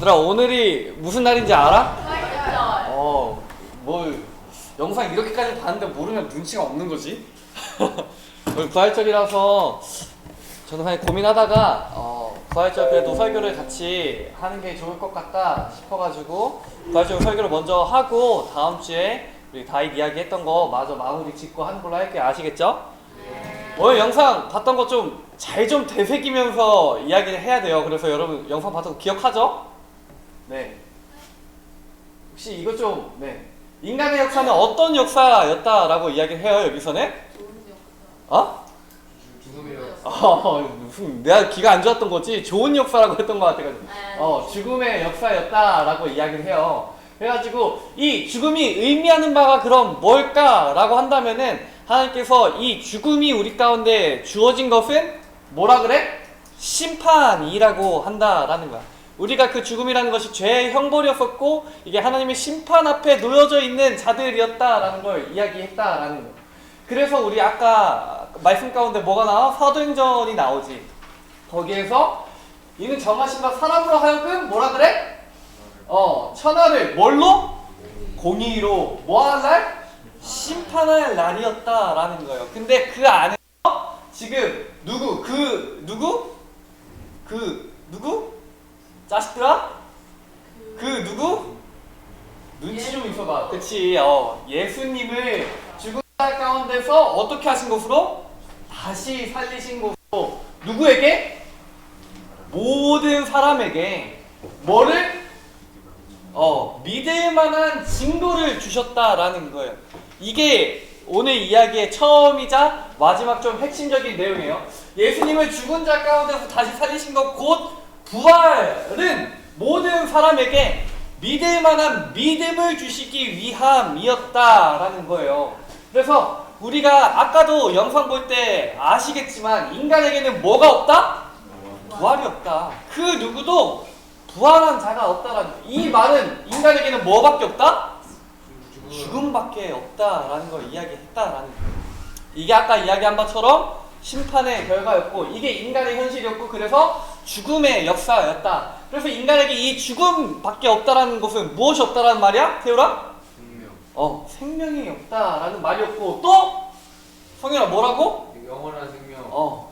얘들아, 오늘이 무슨 날인지 알아? 부활절. 뭘 영상 이렇게까지 봤는데 모르면 눈치가 없는 거지? 오늘 부활절이라서 저는 그냥 고민하다가 부활절 그래도 설교를 같이 하는 게 좋을 것 같다 싶어가지고 부활절 설교를 먼저 하고 다음 주에 우리 다윗 이야기했던 거 마저 마무리 짓고 하는 걸로 할게요. 아시겠죠? 오늘 영상 봤던 거 좀 잘 좀 되새기면서 이야기를 해야 돼요. 그래서 여러분 영상 봤던 거 기억하죠? 네. 혹시 이거 좀, 네. 인간의 역사는 어떤 역사였다라고 이야기를 해요, 여기서는? 좋은 역사. 죽음의 무슨, 내가 귀가 안 좋았던 거지? 좋은 역사라고 했던 것 같아가지고. 죽음의 역사였다라고 이야기를 해요. 그래가지고, 이 죽음이 의미하는 바가 그럼 뭘까라고 한다면은, 하나님께서 이 죽음이 우리 가운데 주어진 것은 뭐라 그래? 심판이라고 한다라는 거야. 우리가 그 죽음이라는 것이 죄의 형벌이었었고 이게 하나님의 심판 앞에 놓여져 있는 자들이었다라는 걸 이야기했다라는 거예요. 그래서 우리 아까 말씀 가운데 뭐가 나와? 사도행전이 나오지. 거기에서 이는 정하신 바 사람으로 하여금 뭐라 그래? 천하를 뭘로? 공의로 뭐하는 날? 심판할 날이었다라는 거예요. 근데 그 안에서 지금 누구? 자식들아? 누구? 눈치 좀 있어봐. 그치, 예수님을 죽은 자 가운데서 어떻게 하신 것으로? 다시 살리신 것으로 누구에게? 모든 사람에게 뭐를? 믿을 만한 증거를 주셨다라는 거예요. 이게 오늘 이야기의 처음이자 마지막 좀 핵심적인 내용이에요. 예수님을 죽은 자 가운데서 다시 살리신 것 곧 부활은 모든 사람에게 믿을 만한 믿음을 주시기 위함이었다라는 거예요. 그래서 우리가 아까도 영상 볼 때 아시겠지만 인간에게는 뭐가 없다? 부활이 없다. 그 누구도 부활한 자가 없다라는 거예요. 이 말은 인간에게는 뭐밖에 없다? 죽음밖에 없다라는 걸 이야기했다라는 거예요. 이게 아까 이야기한 것처럼 심판의 결과였고 이게 인간의 현실이었고 그래서 죽음의 역사였다. 그래서 인간에게 이 죽음밖에 없다라는 것은 무엇이 없다라는 말이야? 태우라? 생명. 생명이 없다라는 말이었고 또 성현아 뭐라고? 영원한 생명.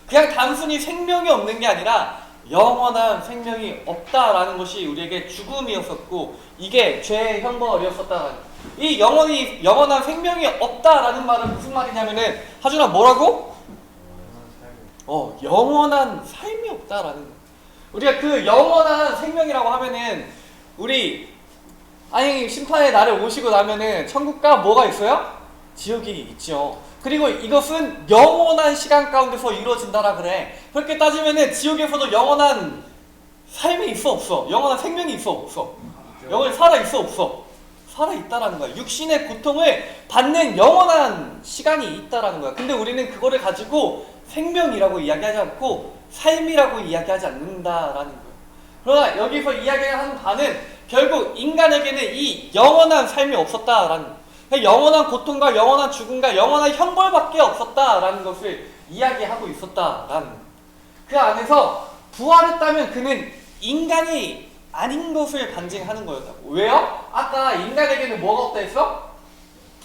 그냥 단순히 생명이 없는 게 아니라 영원한 생명이 없다라는 것이 우리에게 죽음이었었고 이게 죄의 형벌이었었다라는 거예요. 이 영원한 생명이 없다라는 말은 무슨 말이냐면은 하준아 뭐라고? 영원한 삶이 없다라는 거예요. 우리가 그 영원한 생명이라고 하면은 우리 아니 심판의 날에 오시고 나면은 천국과 뭐가 있어요? 지옥이 있죠. 그리고 이것은 영원한 시간 가운데서 이루어진다라 그래. 그렇게 따지면은 지옥에서도 영원한 삶이 있어 없어? 영원한 생명이 있어 없어? 영원히 살아 있어 없어? 살아 있다라는 거야. 육신의 고통을 받는 영원한 시간이 있다라는 거야. 근데 우리는 그거를 가지고 생명이라고 이야기하지 않고 삶이라고 이야기하지 않는다라는 거야. 그러나 여기서 이야기하는 바는 결국 인간에게는 이 영원한 삶이 없었다라는 거야. 영원한 고통과 영원한 죽음과 영원한 형벌밖에 없었다라는 것을 이야기하고 있었다라는 거야. 그 안에서 부활했다면 그는 인간이 아닌 것을 반증하는 거였다고. 왜요? 아까 인간에게는 뭐가 없다 했어?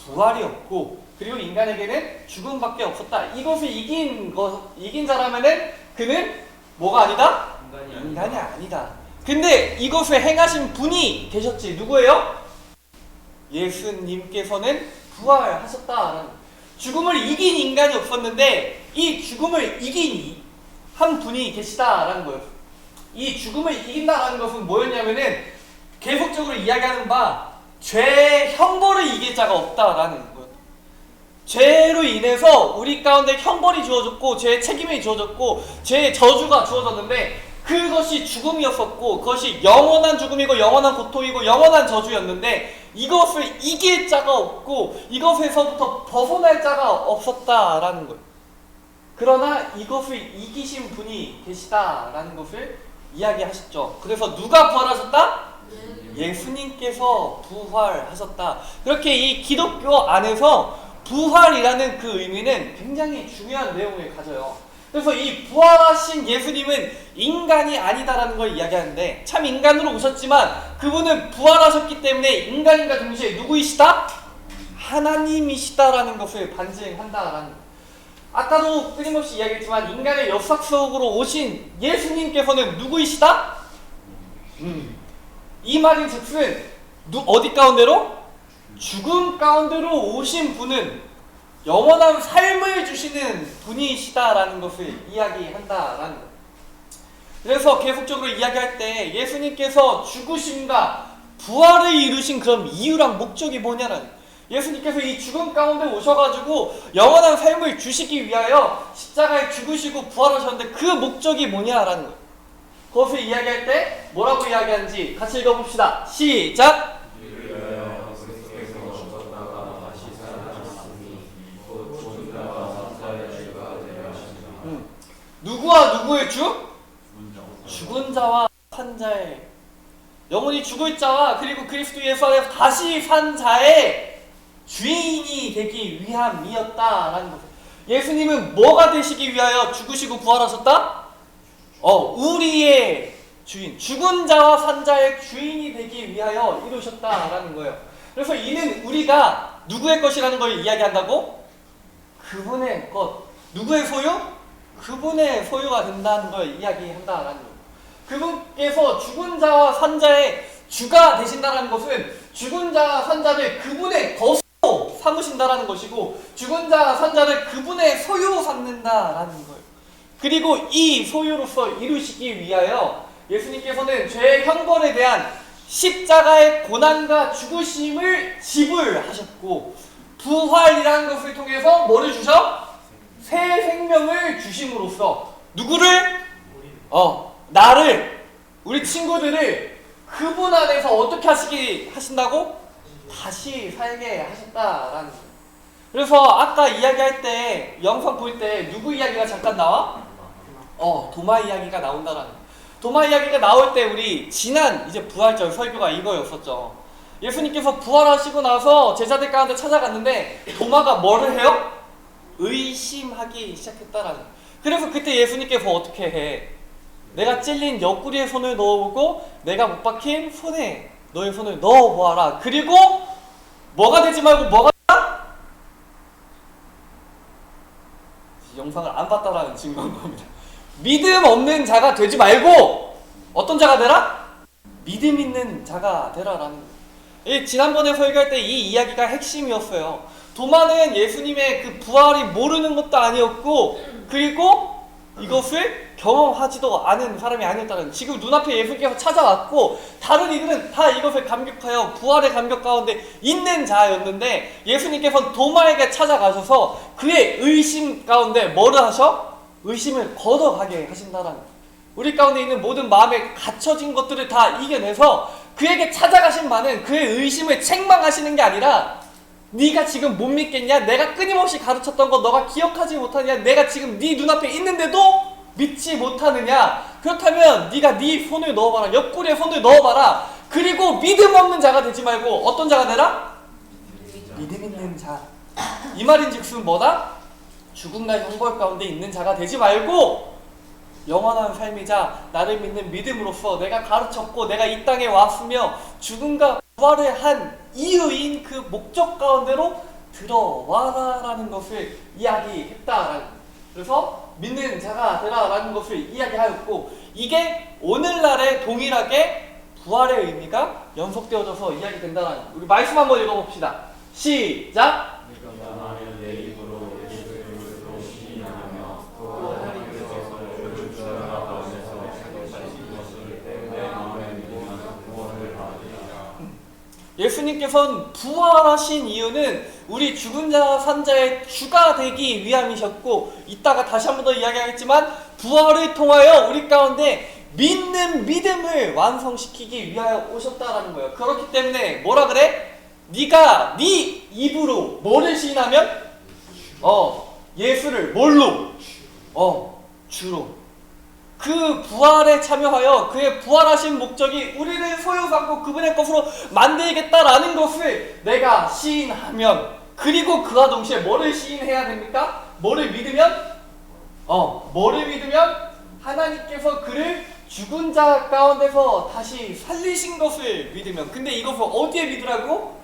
부활이 없고 그리고 인간에게는 죽음밖에 없었다. 이것을 이긴 자라면은 그는 뭐가 아니다? 인간이 아니다. 근데 이것을 행하신 분이 계셨지. 누구예요? 예수님께서는 부활하셨다라는 죽음을 이긴 인간이 없었는데 이 죽음을 이긴 한 분이 계시다라는 거예요. 이 죽음을 이긴다라는 것은 뭐였냐면은 계속적으로 이야기하는 바 죄의 형벌을 이길 자가 없다라는 거예요. 죄로 인해서 우리 가운데 형벌이 주어졌고 죄의 책임이 주어졌고 죄의 저주가 주어졌는데 그것이 죽음이었었고 그것이 영원한 죽음이고 영원한 고통이고 영원한 저주였는데 이것을 이길 자가 없고 이것에서부터 벗어날 자가 없었다라는 거예요. 그러나 이것을 이기신 분이 계시다라는 것을 이야기하셨죠. 그래서 누가 부활하셨다? 예수님께서 부활하셨다. 그렇게 이 기독교 안에서 부활이라는 그 의미는 굉장히 중요한 내용을 가져요. 그래서 이 부활하신 예수님은 인간이 아니다라는 걸 이야기하는데, 참 인간으로 오셨지만 그분은 부활하셨기 때문에 인간인과 동시에 누구이시다? 하나님이시다라는 것을 반증한다라는 거예요. 아까도 끊임없이 이야기했지만 인간의 역사 속으로 오신 예수님께서는 누구이시다? 이 말인 즉슨 어디 가운데로? 죽음 가운데로 오신 분은 영원한 삶을 주시는 분이시다라는 것을 이야기한다라는 거예요. 그래서 계속적으로 이야기할 때 예수님께서 죽으심과 부활을 이루신 그런 이유랑 목적이 뭐냐라는 거예요. 예수님께서 이 죽음 가운데 오셔가지고 영원한 삶을 주시기 위하여 십자가에 죽으시고 부활하셨는데 그 목적이 뭐냐라는 거예요. 그것을 이야기할 때 뭐라고 이야기하는지 같이 읽어봅시다. 시작! 누구와 누구의 주? 죽은 자와 산 자의, 영원히 죽을 자와 그리고 그리스도 예수 안에서 다시 산 자의 주인이 되기 위함이었다라는 거죠. 예수님은 뭐가 되시기 위하여 죽으시고 부활하셨다? 우리의 주인, 죽은 자와 산 자의 주인이 되기 위하여 이루셨다라는 거예요. 그래서 이는 우리가 누구의 것이라는 걸 이야기한다고? 그분의 것. 누구의 소유? 그분의 소유가 된다는 걸 이야기한다라는 거예요. 그분께서 죽은 자와 산 자의 주가 되신다는 것은 죽은 자와 산 자를 그분의 것으로 삼으신다라는 것이고, 죽은 자와 산 자를 그분의 소유로 삼는다라는 거예요. 그리고 이 소유로서 이루시기 위하여 예수님께서는 죄의 형벌에 대한 십자가의 고난과 죽으심을 지불하셨고, 부활이라는 것을 통해서 뭐를 주셔? 새 생명을 주심으로써 누구를? 나를, 우리 친구들을 그분 안에서 어떻게 하신다고? 다시 살게 하셨다라는 거예요. 그래서 아까 이야기할 때, 영상 볼 때 누구 이야기가 잠깐 나와? 도마 이야기가 나온다라는 거예요. 도마 이야기가 나올 때 우리 지난 이제 부활절 설교가 이거였었죠. 예수님께서 부활하시고 나서 제자들 가운데 찾아갔는데 도마가 뭐를 해요? 의심하기 시작했다라는 거예요. 그래서 그때 예수님께서 어떻게 해? 내가 찔린 옆구리에 손을 넣어보고 내가 못 박힌 손에 너의 손을 넣어보아라. 그리고 뭐가 되지 말고 뭐가 되라? 영상을 안 봤다라는 증거인 겁니다. 믿음 없는 자가 되지 말고 어떤 자가 되라? 믿음 있는 자가 되라라는 거예요. 지난번에 설교할 때 이 이야기가 핵심이었어요. 도마는 예수님의 그 부활이 모르는 것도 아니었고, 그리고 이것을 경험하지도 않은 사람이 아니었다는, 지금 눈앞에 예수님께서 찾아왔고 다른 이들은 다 이것을 감격하여 부활의 감격 가운데 있는 자였는데, 예수님께서는 도마에게 찾아가셔서 그의 의심 가운데 뭐를 하셔? 의심을 걷어가게 하신다는, 우리 가운데 있는 모든 마음에 갇혀진 것들을 다 이겨내서 그에게 찾아가신 바는 그의 의심을 책망하시는 게 아니라, 네가 지금 못 믿겠냐? 내가 끊임없이 가르쳤던 거 너가 기억하지 못하냐? 내가 지금 네 눈앞에 있는데도 믿지 못하느냐? 그렇다면 네가 네 손을 넣어봐라. 옆구리에 손을 넣어봐라. 그리고 믿음 없는 자가 되지 말고 어떤 자가 되라? 믿음 있는 자. 이 말인즉슨 뭐다? 죽음과 형벌 가운데 있는 자가 되지 말고 영원한 삶이자 나를 믿는 믿음으로써 내가 가르쳤고 내가 이 땅에 왔으며 죽음과 부활을 한 이유인 그 목적 가운데로 들어와라라는 것을 이야기했다라는, 그래서 믿는 자가 되라라는 것을 이야기하였고, 이게 오늘날에 동일하게 부활의 의미가 연속되어져서 이야기된다라는, 우리 말씀 한번 읽어봅시다. 시작! 예수님께서는 부활하신 이유는 우리 죽은 자와 산 자의 주가 되기 위함이셨고, 이따가 다시 한 번 더 이야기하겠지만 부활을 통하여 우리 가운데 믿는 믿음을 완성시키기 위하여 오셨다라는 거예요. 그렇기 때문에 뭐라 그래? 네가 네 입으로 뭐를 시인하면? 예수를 뭘로? 주로. 그 부활에 참여하여 그의 부활하신 목적이 우리를 소유 삼고 그분의 것으로 만들겠다라는 것을 내가 시인하면, 그리고 그와 동시에 뭐를 시인해야 됩니까? 뭐를 믿으면? 뭐를 믿으면 하나님께서 그를 죽은 자 가운데서 다시 살리신 것을 믿으면. 근데 이것을 어디에 믿으라고?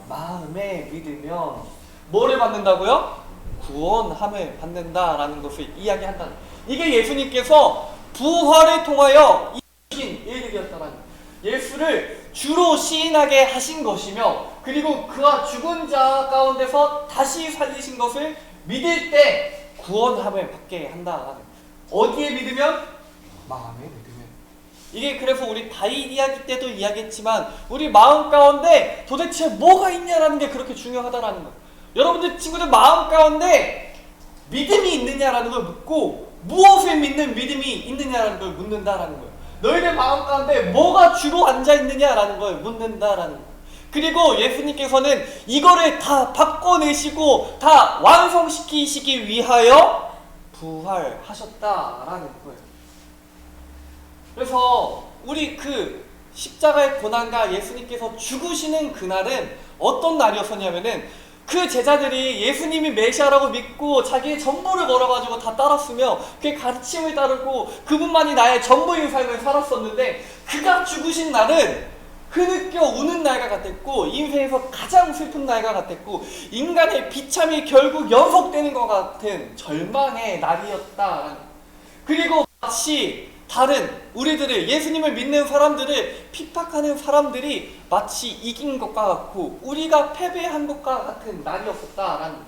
마음에 믿으면 뭐를 받는다고요? 구원함을 받는다라는 것을 이야기한다. 이게 예수님께서 부활을 통하여 이루신 일들이었다라는 거예요. 예수를 주로 시인하게 하신 것이며, 그리고 그가 죽은 자 가운데서 다시 살리신 것을 믿을 때 구원함을 받게 한다라는 거예요. 어디에 믿으면? 마음에 믿으면. 이게 그래서 우리 다윗 이야기 때도 이야기했지만 우리 마음 가운데 도대체 뭐가 있냐라는 게 그렇게 중요하다라는 거예요. 여러분들 친구들 마음 가운데 믿음이 있느냐라는 걸 묻고 무엇을 믿는 믿음이 있느냐라는 걸 묻는다라는 거예요. 너희들 마음 가운데 뭐가 주로 앉아있느냐라는 걸 묻는다라는 거예요. 그리고 예수님께서는 이거를 다 바꿔내시고 다 완성시키시기 위하여 부활하셨다라는 거예요. 그래서 우리 그 십자가의 고난과 예수님께서 죽으시는 그날은 어떤 날이었었냐면은 그 제자들이 예수님이 메시아라고 믿고 자기의 전부를 걸어가지고 다 따랐으며 그의 가르침을 따르고 그분만이 나의 전부인 삶을 살았었는데, 그가 죽으신 날은 흐느껴 우는 날과 같았고 인생에서 가장 슬픈 날과 같았고 인간의 비참이 결국 연속되는 것 같은 절망의 날이었다. 그리고 마치 다른 우리들을, 예수님을 믿는 사람들을 핍박하는 사람들이 마치 이긴 것과 같고 우리가 패배한 것과 같은 날이었었다라는 거예요.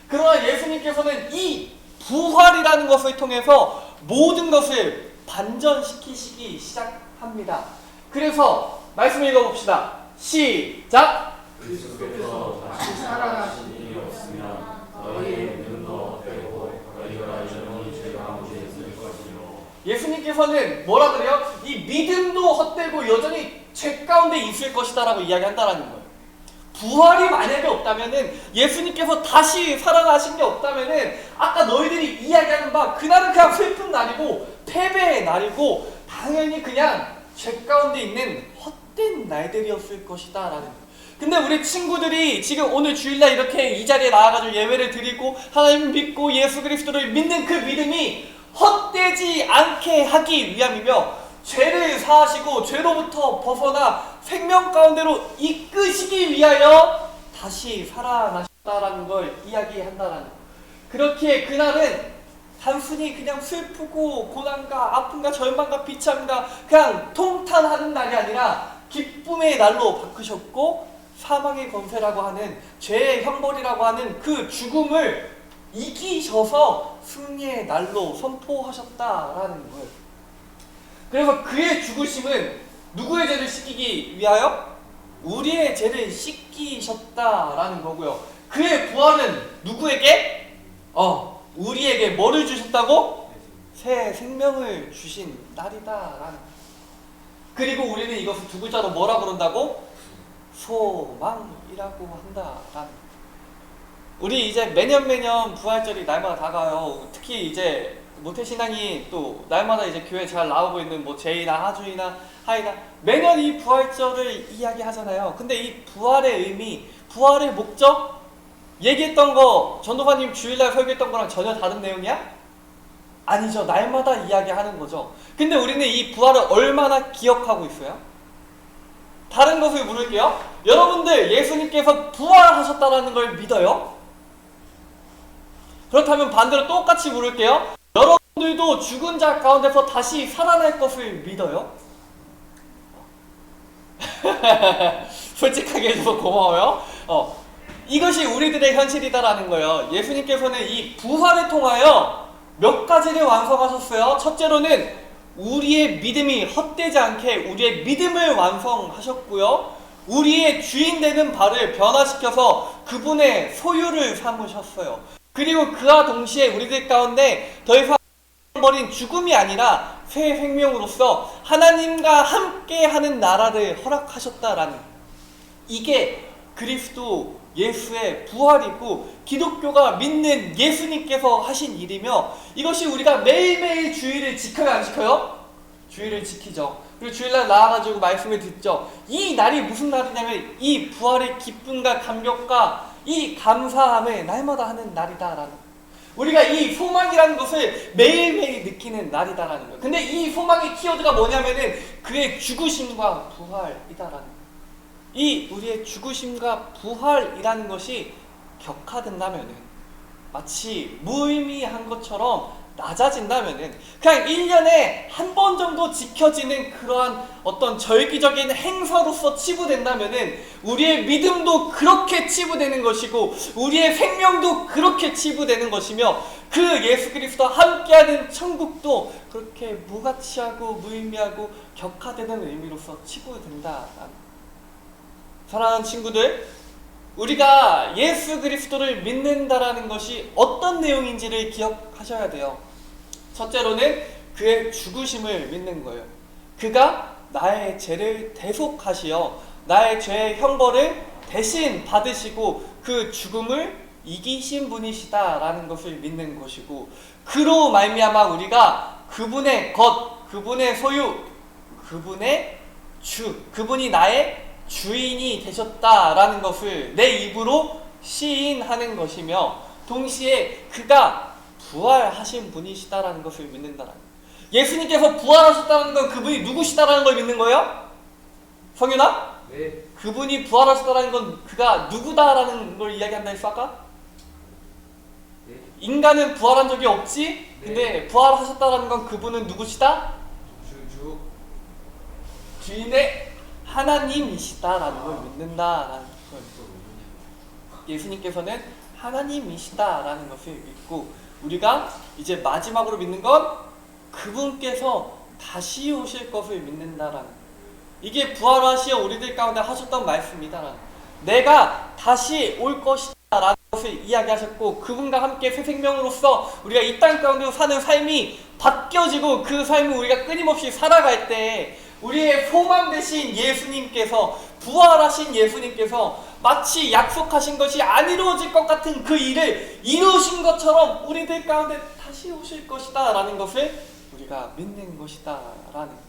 그러나 예수님께서는 이 부활이라는 것을 통해서 모든 것을 반전시키시기 시작합니다. 그래서 말씀 읽어봅시다. 시작! 그리스도께서 다시 살아나시니 없으면 너희의 믿음도 헛되고 너희가 영원히 죄 가운데 있을 것이요. 예수님께서는 뭐라 그래요? 이 믿음도 헛되고 여전히 죄 가운데 있을 것이다 라고 이야기한다라는 거예요. 부활이 만약에 없다면은, 예수님께서 다시 살아나신 게 없다면은 아까 너희들이 이야기하는 바 그날은 그냥 슬픈 날이고 패배의 날이고 당연히 그냥 죄 가운데 있는 헛된 날들이었을 것이다 라는 거예요. 근데 우리 친구들이 지금 오늘 주일날 이렇게 이 자리에 나와가지고 예배를 드리고 하나님 믿고 예수 그리스도를 믿는 그 믿음이 헛되지 않게 하기 위함이며, 죄를 사하시고 죄로부터 벗어나 생명 가운데로 이끄시기 위하여 다시 살아나셨다라는 걸 이야기한다라는 거예요. 그렇기에 그날은 단순히 그냥 슬프고 고난과 아픔과 절망과 비참과 그냥 통탄하는 날이 아니라 기쁨의 날로 바꾸셨고, 사망의 권세라고 하는 죄의 형벌이라고 하는 그 죽음을 이기셔서 승리의 날로 선포하셨다라는 거예요. 그래서 그의 죽으심은 누구의 죄를 씻기기 위하여? 우리의 죄를 씻기셨다라는 거고요. 그의 부활은 누구에게? 우리에게 뭐를 주셨다고? 새 생명을 주신 날이다라는. 그리고 우리는 이것을 두 글자로 뭐라 부른다고? 소망이라고 한다라는. 우리 이제 매년 부활절이 날마다 다가요. 특히 이제 모태신앙이 또 날마다 이제 교회 잘 나오고 있는 뭐 제이나 하주이나 하이나 매년 이 부활절을 이야기하잖아요. 근데 이 부활의 의미, 부활의 목적, 얘기했던 거 전도사님 주일날 설교했던 거랑 전혀 다른 내용이야? 아니죠. 날마다 이야기하는 거죠. 근데 우리는 이 부활을 얼마나 기억하고 있어요? 다른 것을 물을게요. 여러분들 예수님께서 부활하셨다는 걸 믿어요? 그렇다면 반대로 똑같이 물을게요. 여러분들도 죽은 자 가운데서 다시 살아날 것을 믿어요? 솔직하게 해줘서 고마워요. 이것이 우리들의 현실이다라는 거예요. 예수님께서는 이 부활을 통하여 몇 가지를 완성하셨어요. 첫째로는 우리의 믿음이 헛되지 않게 우리의 믿음을 완성하셨고요. 우리의 주인 되는 바를 변화시켜서 그분의 소유를 삼으셨어요. 그리고 그와 동시에 우리들 가운데 더 이상 버린 죽음이 아니라 새 생명으로서 하나님과 함께하는 나라를 허락하셨다라는, 이게 그리스도 예수의 부활이고 기독교가 믿는 예수님께서 하신 일이며, 이것이 우리가 매일매일 주일을 지켜요 안 지켜요? 주일을 지키죠. 그리고 주일날 나와가지고 말씀을 듣죠. 이 날이 무슨 날이냐면 이 부활의 기쁨과 감격과 이 감사함을 날마다 하는 날이다라는. 우리가 이 소망이라는 것을 매일매일 느끼는 날이다라는 거예요. 근데 이 소망의 키워드가 뭐냐면은 그의 죽으심과 부활이다라는 거예요. 이 우리의 죽으심과 부활이라는 것이 격화된다면은 마치 무의미한 것처럼 낮아진다면은 그냥 1년에 한 번 정도 지켜지는 그러한 어떤 절기적인 행사로서 치부된다면은 우리의 믿음도 그렇게 치부되는 것이고 우리의 생명도 그렇게 치부되는 것이며 그 예수 그리스도와 함께하는 천국도 그렇게 무가치하고 무의미하고 격화되는 의미로서 치부된다. 사랑하는 친구들, 우리가 예수 그리스도를 믿는다라는 것이 어떤 내용인지를 기억하셔야 돼요. 첫째로는 그의 죽으심을 믿는 거예요. 그가 나의 죄를 대속하시어 나의 죄의 형벌을 대신 받으시고 그 죽음을 이기신 분이시다라는 것을 믿는 것이고, 그로 말미암아 우리가 그분의 것, 그분의 소유, 그분의 그분이 나의 주인이 되셨다라는 것을 내 입으로 시인하는 것이며, 동시에 그가 부활하신 분이시다라는 것을 믿는다라는 거예요. 예수님께서 부활하셨다는 건 그분이 누구시다라는 걸 믿는 거예요? 성윤아? 네. 그분이 부활하셨다는 건 그가 누구다라는 걸 이야기한다 했어 아까? 네. 인간은 부활한 적이 없지? 근데 부활하셨다는 건 그분은 누구시다? 주인의 하나님이시다라는 걸 믿는다라는 걸. 예수님께서는 하나님이시다라는 것을 믿고, 우리가 이제 마지막으로 믿는 건 그분께서 다시 오실 것을 믿는다라는 거예요. 이게 부활하시어 우리들 가운데 하셨던 말씀이다. 내가 다시 올 것이다 라는 것을 이야기하셨고, 그분과 함께 새 생명으로서 우리가 이 땅 가운데 사는 삶이 바뀌어지고 그 삶을 우리가 끊임없이 살아갈 때 우리의 소망 되신 예수님께서, 부활하신 예수님께서 마치 약속하신 것이 안 이루어질 것 같은 그 일을 이루신 것처럼 우리들 가운데 다시 오실 것이다 라는 것을 우리가 믿는 것이다 라는 거예요.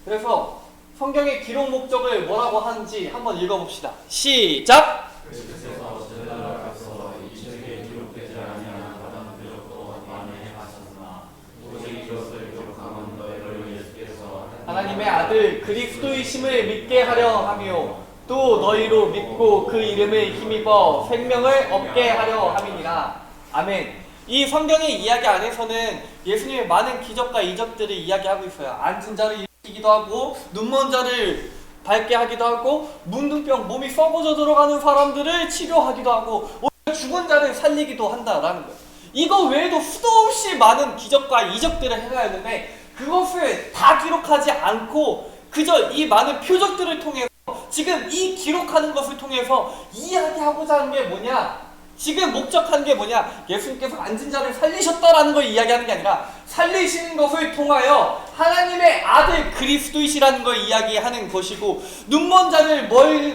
그래서 성경의 기록 목적을 뭐라고 하는지 한번 읽어봅시다. 시작! 그리스도께서 제자들에게서 이 책에 기록되지 아니한 다른 표적도 많이 하셨으나 오직 이것을 기록함은 너희를 예수께서 하나님의 아들 그리스도이심을 믿게 하려 함이요 또 너희로 믿고 그 이름을 힘입어 생명을 얻게 하려 함이니라. 아멘. 이 성경의 이야기 안에서는 예수님의 많은 기적과 이적들을 이야기하고 있어요. 앉은 자를 일으키기도 하고, 눈먼 자를 밝게 하기도 하고, 문둥병, 몸이 썩어져 들어가는 사람들을 치료하기도 하고, 죽은 자를 살리기도 한다라는 거예요. 이거 외에도 수도 없이 많은 기적과 이적들을 행하였는데, 그것을 다 기록하지 않고 그저 이 많은 표적들을 통해서, 지금 이 기록하는 것을 통해서 이야기하고자 하는 게 뭐냐? 지금 목적하는 게 뭐냐? 예수님께서 앉은 자를 살리셨다라는 걸 이야기하는 게 아니라 살리시는 것을 통하여 하나님의 아들 그리스도이시라는 걸 이야기하는 것이고, 눈먼 자들,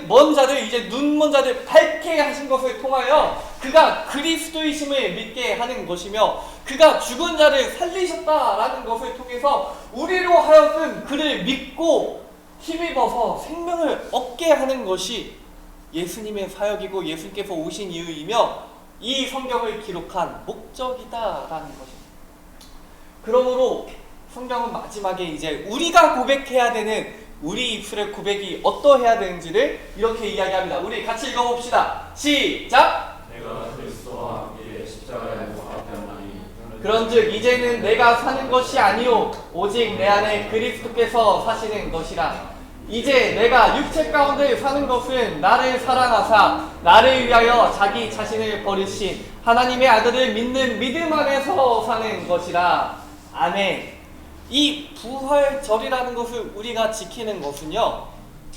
먼 자들, 이제 눈먼 자들 밝게 하신 것을 통하여 그가 그리스도이심을 믿게 하는 것이며, 그가 죽은 자를 살리셨다라는 것을 통해서 우리로 하여금 그를 믿고 힘입어서 생명을 얻게 하는 것이 예수님의 사역이고 예수님께서 오신 이유이며 이 성경을 기록한 목적이다라는 것입니다. 그러므로 성경은 마지막에 이제 우리가 고백해야 되는 우리 입술의 고백이 어떠해야 되는지를 이렇게 이야기합니다. 우리 같이 읽어봅시다. 시작! 내가 그리스도와 함께 십자가에 못 박혔나니 그런즉 이제는 내가 사는 것이 아니요 오직 내 안에 그리스도께서 사시는 것이라. 이제 내가 육체 가운데 사는 것은 나를 사랑하사 나를 위하여 자기 자신을 버리신 하나님의 아들을 믿는 믿음 안에서 사는 것이라. 아멘. 이 부활절이라는 것을 우리가 지키는 것은요,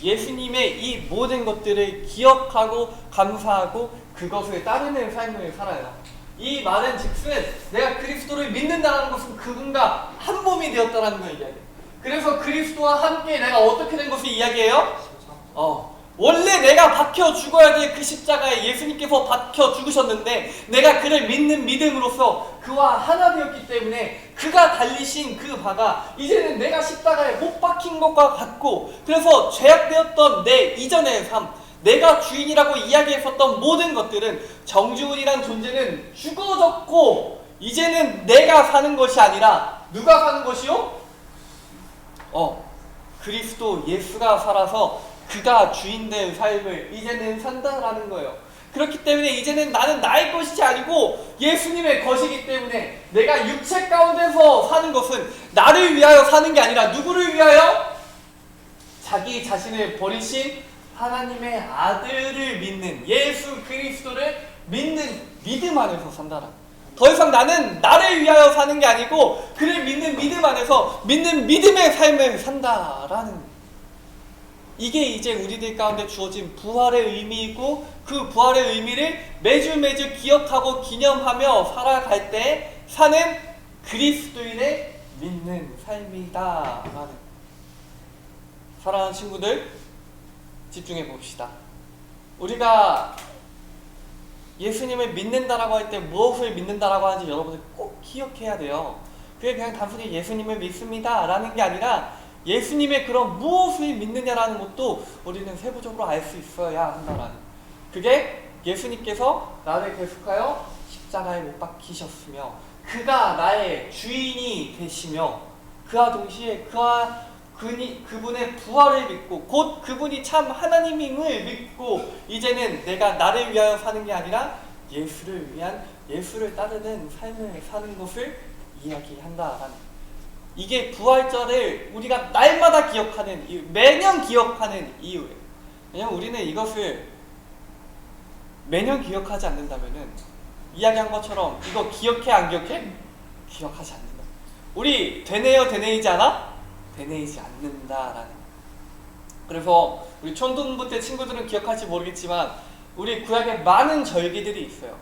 예수님의 이 모든 것들을 기억하고 감사하고 그것을 따르는 삶을 살아요. 이 말은 즉슨 내가 그리스도를 믿는다는 것은 그분과 한 몸이 되었다는 걸 이야기해요. 그래서 그리스도와 함께 내가 어떻게 된 것을 이야기해요? 원래 내가 박혀 죽어야 될 그 십자가에 예수님께서 박혀 죽으셨는데 내가 그를 믿는 믿음으로써 그와 하나 되었기 때문에 그가 달리신 그 바가 이제는 내가 십자가에 못 박힌 것과 같고, 그래서 죄악되었던 내 이전의 삶, 내가 주인이라고 이야기했었던 모든 것들은 정주훈이란 존재는 죽어졌고 이제는 내가 사는 것이 아니라 누가 사는 것이요? 그리스도 예수가 살아서 그가 주인 된 삶을 이제는 산다라는 거예요. 그렇기 때문에 이제는 나는 나의 것이 아니고 예수님의 것이기 때문에 내가 육체 가운데서 사는 것은 나를 위하여 사는 게 아니라 누구를 위하여? 자기 자신을 버리신 하나님의 아들을 믿는 예수 그리스도를 믿는 믿음 안에서 산다라. 더 이상 나는 나를 위하여 사는 게 아니고 그를 믿는 믿음 안에서 믿는 믿음의 삶을 산다라는, 이게 이제 우리들 가운데 주어진 부활의 의미이고 그 부활의 의미를 매주 기억하고 기념하며 살아갈 때 사는 그리스도인의 믿는 삶이다라는. 사랑하는 친구들, 집중해 봅시다. 우리가 예수님을 믿는다라고 할 때 무엇을 믿는다라고 하는지 여러분들 꼭 기억해야 돼요. 그게 그냥 단순히 예수님을 믿습니다 라는 게 아니라 예수님의 그런 무엇을 믿느냐라는 것도 우리는 세부적으로 알 수 있어야 한다라는. 그게 예수님께서 나를 계속하여 십자가에 못 박히셨으며 그가 나의 주인이 되시며 그와 동시에 그분의 부활을 믿고 곧 그분이 참 하나님임을 믿고 이제는 내가 나를 위하여 사는 게 아니라 예수를 위한, 예수를 따르는 삶을 사는 것을 이야기한다라는. 이게 부활절을 우리가 날마다 기억하는 이유, 매년 기억하는 이유예요. 왜냐면 우리는 이것을 매년 기억하지 않는다면은 이야기한 것처럼 이거 기억해 안 기억해? 기억하지 않는다. 우리 되네요 되네이지 않아? 되뇌이지 않는다라는. 그래서 우리 초등부 때 친구들은 기억할지 모르겠지만 우리 구약에 많은 절기들이 있어요.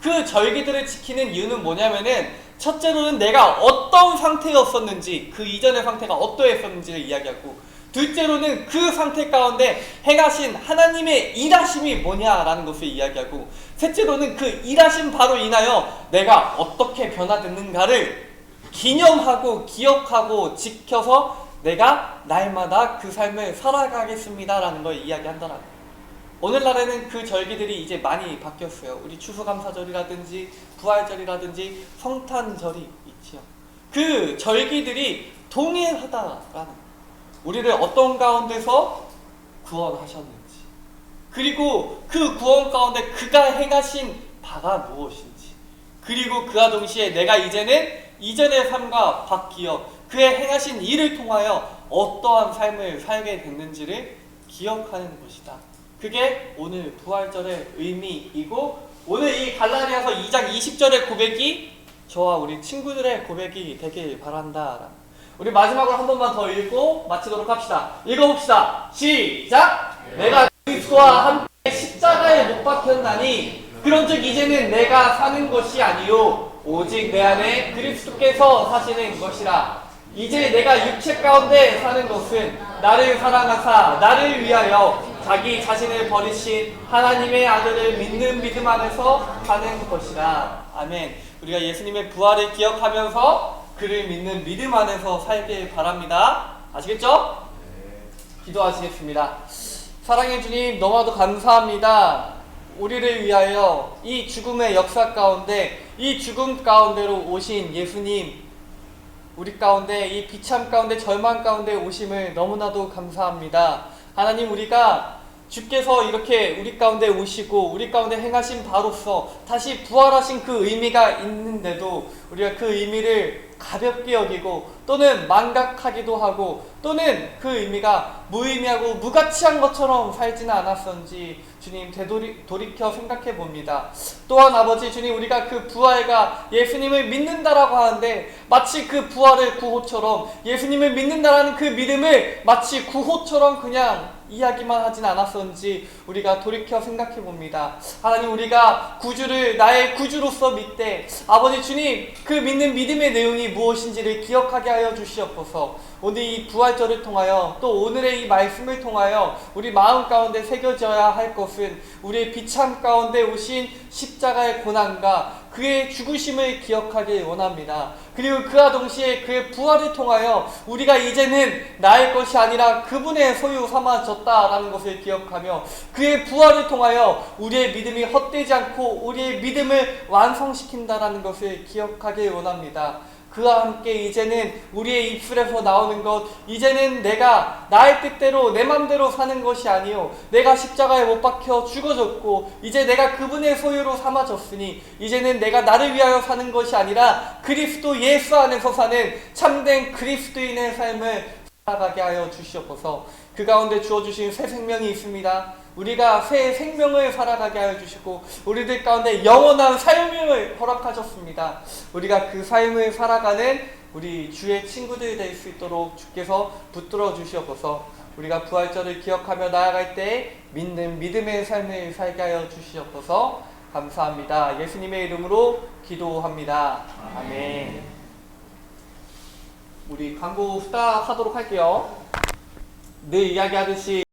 그 절기들을 지키는 이유는 뭐냐면은 첫째로는 내가 어떤 상태였었는지, 그 이전의 상태가 어떠했었는지를 이야기하고, 둘째로는 그 상태 가운데 행하신 하나님의 일하심이 뭐냐라는 것을 이야기하고, 셋째로는 그 일하심 바로 인하여 내가 어떻게 변화됐는가를 기념하고 기억하고 지켜서 내가 날마다 그 삶을 살아가겠습니다 라는 걸 이야기한다라는 거예요. 오늘날에는 그 절기들이 이제 많이 바뀌었어요. 우리 추수감사절이라든지 부활절이라든지 성탄절이 있지요. 그 절기들이 동일하다라는, 우리를 어떤 가운데서 구원하셨는지, 그리고 그 구원 가운데 그가 행하신 바가 무엇인지, 그리고 그와 동시에 내가 이제는 이전의 삶과 바뀌어 그의 행하신 일을 통하여 어떠한 삶을 살게 됐는지를 기억하는 것이다. 그게 오늘 부활절의 의미이고, 오늘 이 갈라디아서 2장 20절의 고백이 저와 우리 친구들의 고백이 되길 바란다. 우리 마지막으로 한 번만 더 읽고 마치도록 합시다. 읽어봅시다. 시작! 내가 그리스도와 함께 십자가에 못 박혔나니 그런즉 이제는 내가 사는 것이 아니요 오직 내 안에 그리스도께서 사시는 것이라. 이제 내가 육체 가운데 사는 것은 나를 사랑하사 나를 위하여 자기 자신을 버리신 하나님의 아들을 믿는 믿음 안에서 사는 것이라. 아멘. 우리가 예수님의 부활을 기억하면서 그를 믿는 믿음 안에서 살길 바랍니다. 아시겠죠? 기도하시겠습니다. 사랑해 주님, 너무나도 감사합니다. 우리를 위하여 이 죽음의 역사 가운데, 이 죽음 가운데로 오신 예수님, 우리 가운데 이 비참 가운데 절망 가운데 오심을 너무나도 감사합니다. 하나님, 우리가 주께서 이렇게 우리 가운데 오시고 우리 가운데 행하신 바로서 다시 부활하신 그 의미가 있는데도 우리가 그 의미를 가볍게 여기고 또는 망각하기도 하고 또는 그 의미가 무의미하고 무가치한 것처럼 살지는 않았던지 주님 돌이켜 생각해 봅니다. 또한 아버지 주님, 우리가 그 부활과 예수님을 믿는다라고 하는데 마치 그 부활을 구호처럼, 예수님을 믿는다라는 그 믿음을 마치 구호처럼 그냥 이야기만 하진 않았었는지 우리가 돌이켜 생각해 봅니다. 하나님, 우리가 구주를 나의 구주로서 믿되 아버지 주님, 그 믿는 믿음의 내용이 무엇인지를 기억하게 하여 주시옵소서. 오늘 이 부활절을 통하여 또 오늘의 이 말씀을 통하여 우리 마음 가운데 새겨져야 할 것은 우리의 비참 가운데 오신 십자가의 고난과 그의 죽으심을 기억하길 원합니다. 그리고 그와 동시에 그의 부활을 통하여 우리가 이제는 나의 것이 아니라 그분의 소유 삼아졌다라는 것을 기억하며 그의 부활을 통하여 우리의 믿음이 헛되지 않고 우리의 믿음을 완성시킨다라는 것을 기억하길 원합니다. 그와 함께 이제는 우리의 입술에서 나오는 것, 이제는 내가 나의 뜻대로 내 맘대로 사는 것이 아니요 내가 십자가에 못 박혀 죽어졌고 이제 내가 그분의 소유로 삼아졌으니 이제는 내가 나를 위하여 사는 것이 아니라 그리스도 예수 안에서 사는 참된 그리스도인의 삶을 살아가게 하여 주시옵소서. 그 가운데 주어주신 새 생명이 있습니다. 우리가 새 생명을 살아가게 하여 주시고 우리들 가운데 영원한 삶을 허락하셨습니다. 우리가 그 삶을 살아가는 우리 주의 친구들이 될 수 있도록 주께서 붙들어 주시옵소서. 우리가 부활절을 기억하며 나아갈 때 믿는 믿음의 삶을 살게 하여 주시옵소서. 감사합니다. 예수님의 이름으로 기도합니다. 아멘. 우리 광고 스타트하도록 할게요. 늘 이야기하듯이